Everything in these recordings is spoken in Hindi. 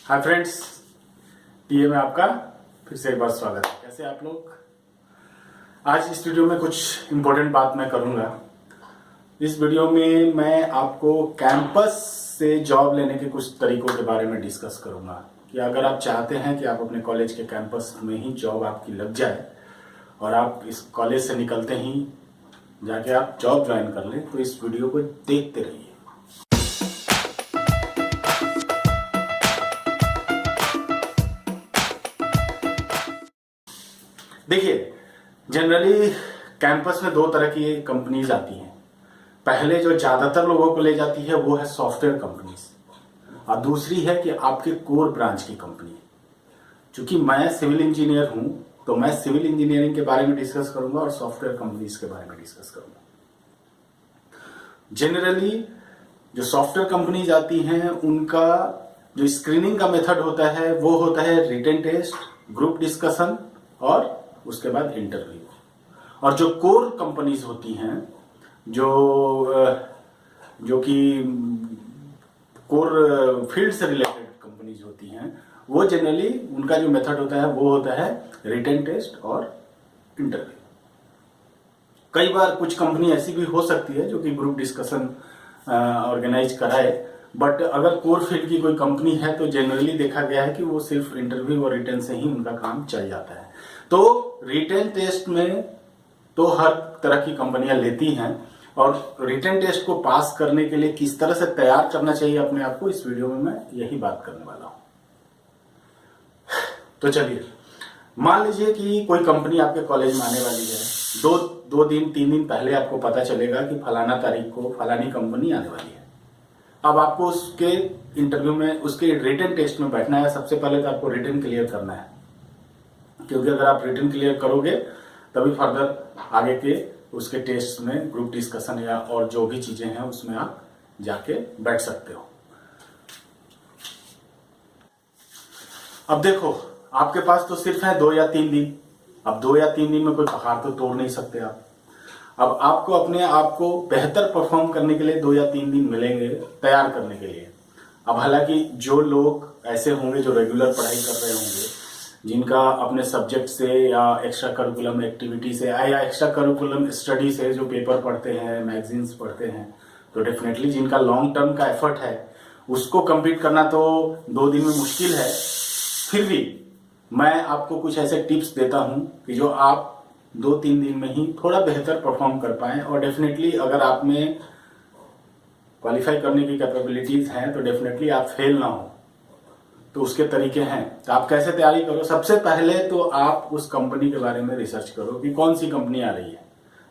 हाय फ्रेंड्स, टीए में आपका फिर से एक बार स्वागत है। कैसे आप लोग? आज इस वीडियो में कुछ इम्पोर्टेंट बात मैं करूंगा। इस वीडियो में मैं आपको कैंपस से जॉब लेने के कुछ तरीकों के बारे में डिस्कस करूंगा कि अगर आप चाहते हैं कि आप अपने कॉलेज के कैंपस में ही जॉब आपकी लग जाए और आप इस कॉलेज से निकलते ही जाके आप जॉब ज्वाइन कर लें, तो इस वीडियो को देखते रहिए। देखिए, जनरली कैंपस में दो तरह की कंपनीज आती हैं। पहले जो ज्यादातर लोगों को ले जाती है वो है सॉफ्टवेयर कंपनीज, और दूसरी है कि आपके कोर ब्रांच की कंपनी। चूंकि मैं सिविल इंजीनियर हूं तो मैं सिविल इंजीनियरिंग के बारे में डिस्कस करूंगा और सॉफ्टवेयर कंपनीज के बारे में डिस्कस करूंगा। जनरली जो सॉफ्टवेयर कंपनीज आती हैं उनका जो स्क्रीनिंग का मेथड होता है वो होता है रिटन टेस्ट, ग्रुप डिस्कशन और उसके बाद इंटरव्यू। और जो कोर कंपनीज होती हैं, जो कि कोर फील्ड से रिलेटेड कंपनीज होती हैं, वो जनरली उनका जो मेथड होता है वो होता है रिटन टेस्ट और इंटरव्यू। कई बार कुछ कंपनी ऐसी भी हो सकती है जो कि ग्रुप डिस्कशन ऑर्गेनाइज कराए, बट अगर कोर फील्ड की कोई कंपनी है तो जनरली देखा गया है कि वो सिर्फ इंटरव्यू और रिटन से ही उनका काम चल जाता है। तो रिटन टेस्ट में तो हर तरह की कंपनियां लेती हैं, और रिटन टेस्ट को पास करने के लिए किस तरह से तैयार करना चाहिए अपने आप को, इस वीडियो में मैं यही बात करने वाला हूं। तो चलिए, मान लीजिए कि कोई कंपनी आपके कॉलेज में आने वाली है। दो दिन 3 दिन पहले आपको पता चलेगा कि फलाना तारीख को फलानी कंपनी आने वाली है। अब आपको उसके इंटरव्यू में, उसके रिटन टेस्ट में बैठना है। सबसे पहले तो आपको रिटन क्लियर करना है, क्योंकि अगर आप रिटन क्लियर करोगे तभी फर्दर आगे के उसके टेस्ट में ग्रुप डिस्कशन या और जो भी चीजें हैं उसमें आप जाके बैठ सकते हो। अब देखो, आपके पास तो सिर्फ है 2 या 3 दिन। अब 2 या 3 दिन में कोई पहाड़ तो तोड़ नहीं सकते आप। अब आपको अपने आप को बेहतर परफॉर्म करने के लिए 2 या 3 दिन मिलेंगे तैयार करने के लिए। अब हालांकि जो लोग ऐसे होंगे जो रेगुलर पढ़ाई कर रहे होंगे, जिनका अपने सब्जेक्ट से या एक्स्ट्रा करिकुलम एक्टिविटी से या एक्स्ट्रा करिकुलम स्टडी से जो पेपर पढ़ते हैं, मैगजीन्स पढ़ते हैं, तो डेफिनेटली जिनका लॉन्ग टर्म का एफर्ट है उसको कंप्लीट करना तो 2 दिन में मुश्किल है। फिर भी मैं आपको कुछ ऐसे टिप्स देता हूं कि जो आप 2-3 दिन में ही थोड़ा बेहतर परफॉर्म कर पाएं। और डेफिनेटली अगर आप में क्वालिफाई करने की कैपेबिलिटीज हैं तो डेफिनेटली आप फेल ना हो। तो उसके तरीके हैं। तो आप कैसे तैयारी करो? सबसे पहले तो आप उस कंपनी के बारे में रिसर्च करो कि कौन सी कंपनी आ रही है।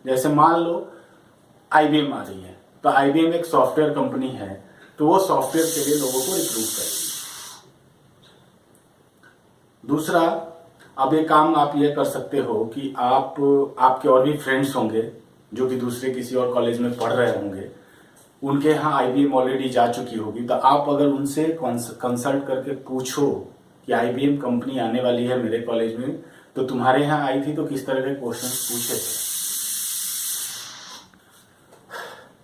जैसे मान लो IBM आ रही है, तो IBM एक सॉफ्टवेयर कंपनी है, तो वो सॉफ्टवेयर के लिए लोगों को रिक्रूट करेगी। दूसरा, अब एक काम आप ये कर सकते हो कि आपके और भी फ्रेंड्स होंगे जो कि दूसरे किसी और कॉलेज में पढ़ रहे होंगे, उनके यहाँ IBM ऑलरेडी जा चुकी होगी, तो आप अगर उनसे कंसल्ट करके पूछो कि IBM कंपनी आने वाली है मेरे कॉलेज में, तो तुम्हारे यहाँ आई थी तो किस तरह के क्वेश्चंस पूछे थे।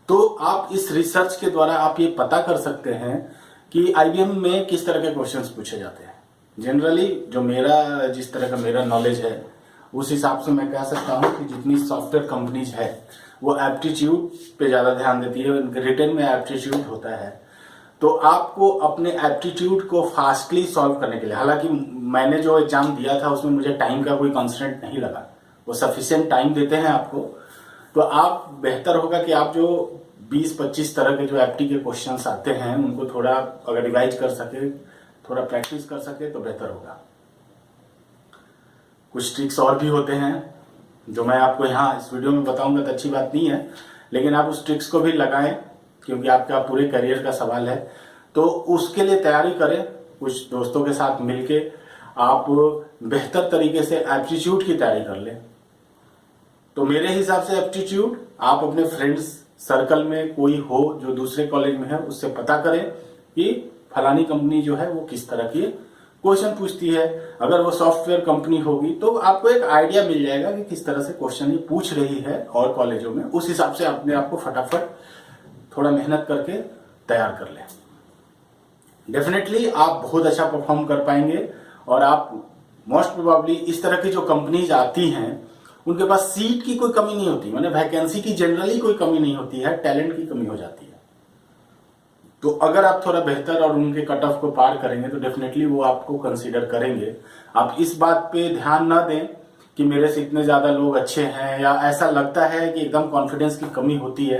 तो आप इस रिसर्च के द्वारा आप ये पता कर सकते हैं कि IBM में किस तरह के क्वेश्चंस पूछे जाते हैं। जनरली जो जिस तरह का मेरा नॉलेज है उस हिसाब से मैं कह सकता हूं कि जितनी सॉफ्टवेयर कंपनीज है वो एप्टीट्यूड पे ज्यादा ध्यान देती है। रिटन में एप्टीट्यूड होता है, तो आपको अपने एप्टीट्यूड को फास्टली सॉल्व करने के लिए, हालांकि मैंने जो एग्जाम दिया था उसमें मुझे टाइम का कोई कंस्ट्रेंट नहीं लगा, वो सफिशिएंट टाइम देते हैं आपको। तो आप बेहतर होगा कि आप जो 20-25 तरह के जो एप्टी के क्वेश्चंस आते हैं उनको थोड़ा अगर रिवाइज कर सके, थोड़ा प्रैक्टिस कर सके तो बेहतर होगा। कुछ ट्रिक्स और भी होते हैं जो मैं आपको यहाँ इस वीडियो में बताऊंगा तो अच्छी बात नहीं है, लेकिन आप उस ट्रिक्स को भी लगाएं क्योंकि आपका पूरे करियर का सवाल है। तो उसके लिए तैयारी करें, कुछ दोस्तों के साथ मिलके आप बेहतर तरीके से एप्टीट्यूड की तैयारी कर लें। तो मेरे हिसाब से एप्टीट्यूड आप अपने फ्रेंड्स सर्कल में कोई हो जो दूसरे कॉलेज में है उससे पता करें कि फलानी कंपनी जो है वो किस तरह की क्वेश्चन पूछती है। अगर वो सॉफ्टवेयर कंपनी होगी तो आपको एक आइडिया मिल जाएगा कि किस तरह से क्वेश्चन ये पूछ रही है और कॉलेजों में। उस हिसाब से अपने आप को फटाफट थोड़ा मेहनत करके तैयार कर लें। डेफिनेटली आप बहुत अच्छा परफॉर्म कर पाएंगे। और आप मोस्ट प्रोबेबली इस तरह की जो कंपनीज आती हैं उनके पास सीट की कोई कमी नहीं होती, माने वैकेंसी की जनरली कोई कमी नहीं होती है, टैलेंट की कमी हो जाती है। तो अगर आप थोड़ा बेहतर और उनके कट ऑफ को पार करेंगे तो डेफिनेटली वो आपको कंसीडर करेंगे। आप इस बात पे ध्यान ना दें कि मेरे से इतने ज्यादा लोग अच्छे हैं, या ऐसा लगता है कि एकदम कॉन्फिडेंस की कमी होती है,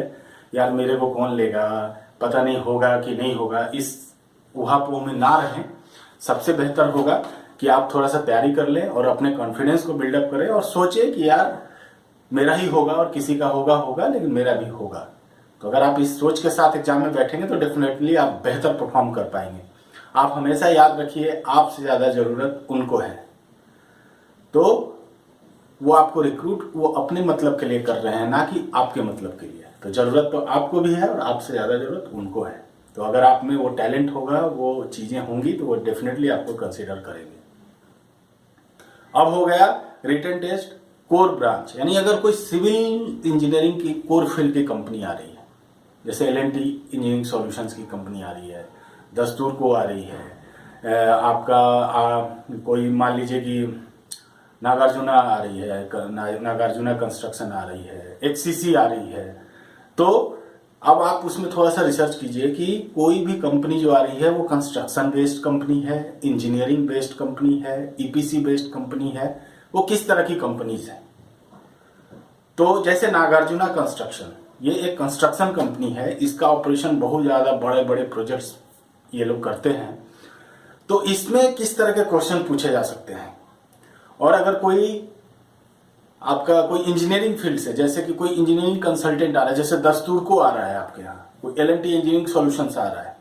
यार मेरे को कौन लेगा, पता नहीं होगा कि नहीं होगा, इस उहापोह में ना रहें। सबसे बेहतर होगा कि आप थोड़ा सा तैयारी कर लें और अपने कॉन्फिडेंस को बिल्डअप करें और सोचें कि यार मेरा ही होगा, और किसी का होगा लेकिन मेरा भी होगा। तो अगर आप इस सोच के साथ एग्जाम में बैठेंगे तो डेफिनेटली आप बेहतर परफॉर्म कर पाएंगे। आप हमेशा याद रखिए, आपसे ज्यादा जरूरत उनको है। तो वो आपको रिक्रूट वो अपने मतलब के लिए कर रहे हैं, ना कि आपके मतलब के लिए। तो जरूरत तो आपको भी है और आपसे ज्यादा जरूरत उनको है। तो अगर आप में वो टैलेंट होगा, वो चीजें होंगी, तो वो डेफिनेटली आपको कंसीडर करेंगे। अब हो गया रिटन टेस्ट कोर ब्रांच, यानी अगर कोई सिविल इंजीनियरिंग की कोर फील्ड की कंपनी आ रही है, जैसे एल&टी इंजीनियरिंग सॉल्यूशंस की कंपनी आ रही है, दस्तूर को आ रही है, आपका कोई मान लीजिए कि नागार्जुना आ रही है, नागार्जुना कंस्ट्रक्शन आ रही है, एचसीसी आ रही है। तो अब आप उसमें थोड़ा सा रिसर्च कीजिए कि कोई भी कंपनी जो आ रही है वो कंस्ट्रक्शन बेस्ड कंपनी है, इंजीनियरिंग बेस्ड कंपनी है, ईपीसी बेस्ड कंपनी है, वो किस तरह की कंपनीज है। तो जैसे नागार्जुना कंस्ट्रक्शन, ये एक कंस्ट्रक्शन कंपनी है, इसका ऑपरेशन बहुत ज्यादा बड़े बड़े प्रोजेक्ट्स ये लोग करते हैं। तो इसमें किस तरह के क्वेश्चन पूछे जा सकते हैं। और अगर कोई आपका कोई इंजीनियरिंग फील्ड से, जैसे कि कोई इंजीनियरिंग कंसल्टेंट आ रहा है, जैसे दस्तूर को आ रहा है आपके यहाँ, कोई एल&टी इंजीनियरिंग सॉल्यूशंस आ रहा है,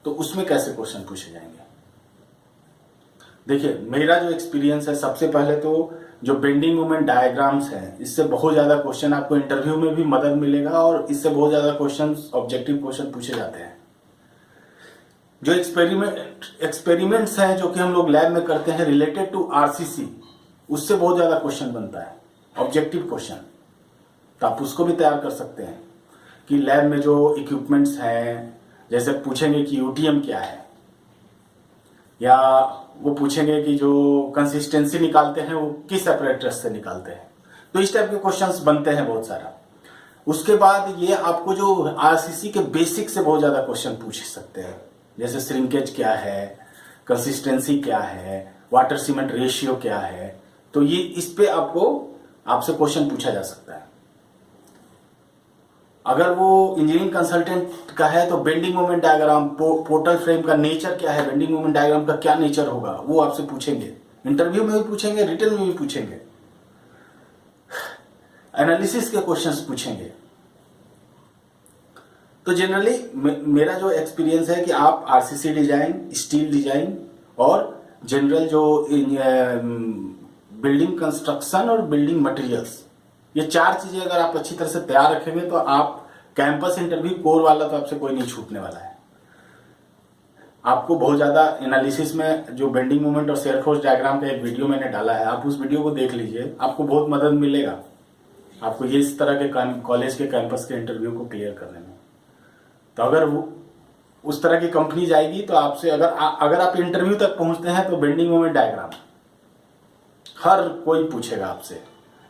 तो उसमें कैसे क्वेश्चन पूछे जाएंगे। देखिए मेरा जो एक्सपीरियंस है, सबसे पहले तो जो बेंडिंग मोमेंट डायग्राम्स हैं, इससे बहुत ज्यादा क्वेश्चन आपको इंटरव्यू में भी मदद मिलेगा, और इससे बहुत ज्यादा क्वेश्चन ऑब्जेक्टिव क्वेश्चन पूछे जाते हैं। जो एक्सपेरिमेंट्स हैं जो कि हम लोग लैब में करते हैं रिलेटेड टू आरसीसी, उससे बहुत ज्यादा क्वेश्चन बनता है, ऑब्जेक्टिव क्वेश्चन। तो आप उसको भी तैयार कर सकते हैं कि लैब में जो इक्विपमेंट्स हैं, जैसे पूछेंगे कि यूटीएम क्या है, या वो पूछेंगे कि जो कंसिस्टेंसी निकालते हैं वो किस अपरेटस से निकालते हैं। तो इस टाइप के क्वेश्चंस बनते हैं बहुत सारा। उसके बाद ये आपको जो आरसीसी के बेसिक से बहुत ज्यादा क्वेश्चन पूछ सकते हैं, जैसे श्रिंकेज क्या है, कंसिस्टेंसी क्या है, वाटर सीमेंट रेशियो क्या है। तो ये इस पे आपसे क्वेश्चन पूछा जा सकता है। अगर वो इंजीनियरिंग कंसल्टेंट का है तो bending moment diagram, portal frame का नेचर क्या है, बेंडिंग मोमेंट डायग्राम का क्या नेचर होगा, वो आपसे पूछेंगे। इंटरव्यू में भी पूछेंगे, रिटन में भी पूछेंगे, एनालिसिस के क्वेश्चंस पूछेंगे। तो जनरली मेरा जो एक्सपीरियंस है कि आप आरसीसी डिजाइन, स्टील डिजाइन और जनरल जो बिल्डिंग कंस्ट्रक्शन और बिल्डिंग मटेरियल्स, ये चार चीजें अगर आप अच्छी तरह से तैयार रखेंगे तो आप कैंपस इंटरव्यू कोर वाला तो आपसे कोई नहीं छूटने वाला है। आपको बहुत ज्यादा एनालिसिस में जो बेंडिंग मोमेंट और शेयर फोर्स डायग्राम का एक वीडियो मैंने डाला है, आप उस वीडियो को देख लीजिए, आपको बहुत मदद मिलेगा आपको ये इस तरह के कॉलेज के कैंपस के इंटरव्यू को क्लियर करने में। तो अगर वो उस तरह की कंपनी जाएगी तो आपसे अगर आप इंटरव्यू तक पहुंचते हैं तो बेंडिंग मोमेंट डायग्राम हर कोई पूछेगा आपसे।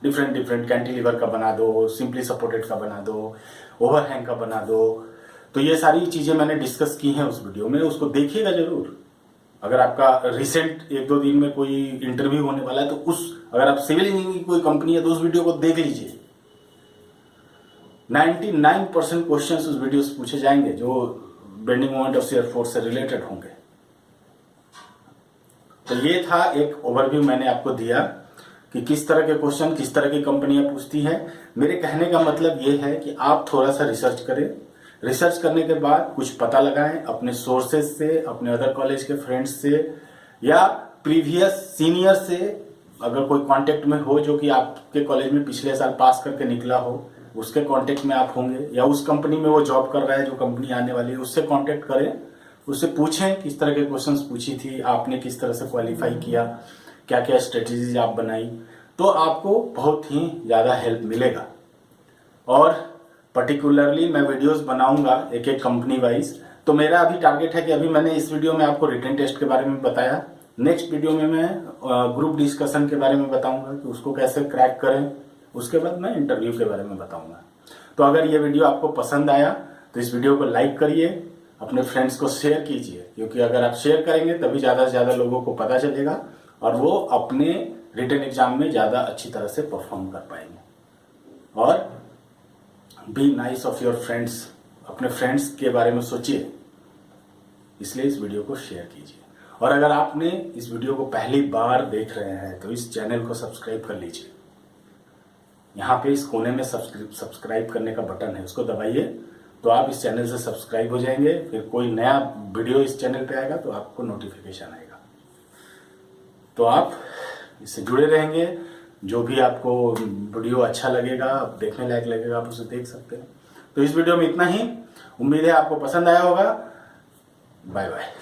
डिफरेंट कैंटिलीवर का बना दो, सिंपली सपोर्टेड का बना दो, ओवरहैंग का बना दो। तो ये सारी चीजें मैंने डिस्कस की हैं उस वीडियो में, उसको देखिएगा जरूर। अगर आपका रिसेंट 1-2 दिन में कोई इंटरव्यू होने वाला है तो अगर आप सिविल इंजीनियरिंग की कोई कंपनी है तो उस वीडियो को देख लीजिए। 99% क्वेश्चंस उस वीडियो से पूछे जाएंगे जो bending moment of shear force से रिलेटेड होंगे। तो ये था एक ओवरव्यू मैंने आपको दिया कि किस तरह के क्वेश्चन किस तरह की कंपनियां पूछती हैं। मेरे कहने का मतलब ये है कि आप थोड़ा सा रिसर्च करें, रिसर्च करने के बाद कुछ पता लगाएं अपने सोर्सेज से, अपने अदर कॉलेज के फ्रेंड्स से, या प्रीवियस सीनियर से अगर कोई कांटेक्ट में हो जो कि आपके कॉलेज में पिछले साल पास करके निकला हो, उसके कांटेक्ट में आप होंगे, या उस कंपनी में वो जॉब कर रहा है जो कंपनी आने वाली है, उससे कांटेक्ट करें, उससे पूछें किस तरह के क्वेश्चंस पूछी थी, आपने किस तरह से क्वालिफाई किया, क्या क्या स्ट्रेटेजीज आप बनाई, तो आपको बहुत ही ज़्यादा हेल्प मिलेगा। और पर्टिकुलरली मैं वीडियोस बनाऊंगा एक एक कंपनी वाइज, तो मेरा अभी टारगेट है कि अभी मैंने इस वीडियो में आपको रिटन टेस्ट के बारे में बताया, नेक्स्ट वीडियो में मैं ग्रुप डिस्कशन के बारे में बताऊंगा कि उसको कैसे क्रैक करें, उसके बाद मैं इंटरव्यू के बारे में बताऊंगा। तो अगर ये वीडियो आपको पसंद आया तो इस वीडियो को लाइक करिए, अपने फ्रेंड्स को शेयर कीजिए, क्योंकि अगर आप शेयर करेंगे तभी ज़्यादा से ज़्यादा लोगों को पता चलेगा और वो अपने रिटन एग्जाम में ज़्यादा अच्छी तरह से परफॉर्म कर पाएंगे। और be nice of your friends, अपने फ्रेंड्स के बारे में सोचिए, इसलिए इस वीडियो को शेयर कीजिए। और अगर आपने इस वीडियो को पहली बार देख रहे हैं तो इस चैनल को सब्सक्राइब कर लीजिए। यहाँ पे इस कोने में सब्सक्राइब करने का बटन है, उसको दबाइए तो आप इस चैनल से सब्सक्राइब हो जाएंगे। फिर कोई नया वीडियो इस चैनल पे आएगा तो आपको नोटिफिकेशन आएगा, तो आप इससे जुड़े रहेंगे। जो भी आपको वीडियो अच्छा लगेगा, देखने लायक लगेगा, आप उसे देख सकते हैं। तो इस वीडियो में इतना ही, उम्मीद है आपको पसंद आया होगा। Bye bye.